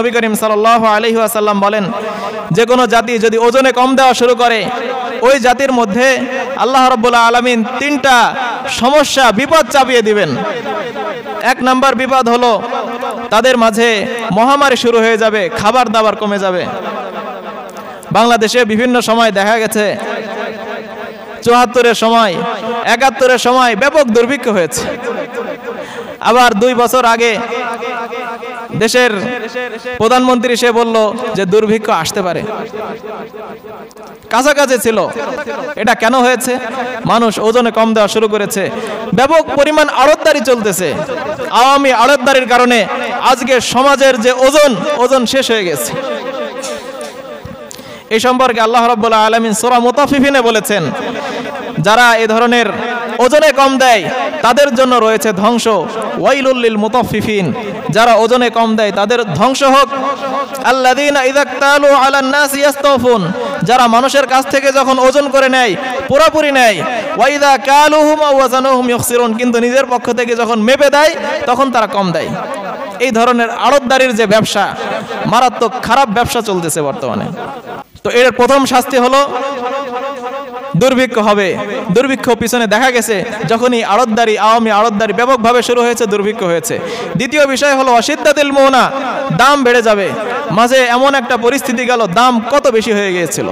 নবী করিম সাল্লাল্লাহু আলাইহি ওয়াসাল্লাম বলেন, যে কোনো জাতি যদি ওজনে কম দেওয়া শুরু করে, ওই জাতির মধ্যে আল্লাহ রাব্বুল আলামিন 3টা সমস্যা, বিপদ চাপিয়ে দিবেন। 1 নাম্বার বিপদ হলো তাদের মাঝে মহামারী শুরু হয়ে যাবে, খাবার দাবার কমে যাবে। বাংলাদেশে বিভিন্ন সময় দেখা গেছে ৭৪-এর সময়, ৭১-এর সময় ব্যাপক দুর্ভিক্ষ হয়েছে। আবার 2 বছর আগে দেশের প্রধানমন্ত্রী সে বলল যে দুর্ভিক্ষ আসতে পারে, কাছাকাছি ছিল। এটা কেন হয়েছে? মানুষ ওজনে কম দেওয়া শুরু করেছে, ব্যাপক পরিমাণ আড়তদারি চলতেছে। আওয়ামী আড়তদারির কারণে আজকে সমাজের যে ওজন শেষ হয়ে গেছে। এই সম্পর্কে আল্লাহ রাব্বুল আলামিন সূরা মুতাফফিফিনে বলেছেন, যারা এই ধরনের ওজনে কম দেয় তাদের জন্য রয়েছে ধ্বংস। ওয়াইলুল লিল মুতাফফিফিন, যারা ওজনে কম দেয় তাদের ধ্বংস হোক। আল্লাযীনা ইযা ক্তালু আলান নাসি ইস্তাওফুন, যারা মানুষের কাছ থেকে যখন ওজন করে নেয়, পুরোপুরি নেয়। ওয়া ইযা কালুহুম আও ওয়াজানুহুম ইখসিরুন, কিন্তু নিজের পক্ষ থেকে যখন মেপে দেয় তখন তারা কম দেয়। এই ধরনের আড়তদারির যে ব্যবসা, মারাত্মক খারাপ ব্যবসা চলতেছে বর্তমানে। তো এর প্রথম শাস্তি হলো দুর্ভিক্ষ হবে। দুর্ভিক্ষ পিছনে দেখা গেছে যখনই আড়তদারি, আওয়ামী আড়তদারি ব্যাপকভাবে শুরু হয়েছে, দুর্ভিক্ষ হয়েছে। দ্বিতীয় বিষয় হলো অশিদ্দাতিল মুনা, দাম বেড়ে যাবে। মাঝে এমন একটা পরিস্থিতি গেল, দাম কত বেশি হয়ে গিয়েছিল,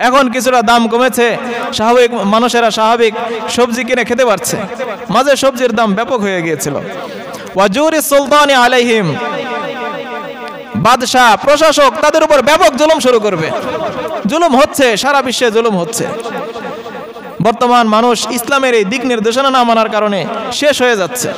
এখন কিছুটা দাম কমেছে, স্বাভাবিক মানুষেরা স্বাভাবিক সবজি কিনে খেতে পারছে। মাঝে সবজির দাম ব্যাপক হয়ে গিয়েছিল। ওয়াজুরিস সুলতানি আলাইহিম, বাদশাহ প্রশাসক তাদের উপর ব্যাপক জুলুম শুরু করবে। জুলুম হচ্ছে, সারা বিশ্বে জুলুম হচ্ছে। বর্তমান মানুষ ইসলামের এই দিক নির্দেশনা না মানার কারণে শেষ হয়ে যাচ্ছে।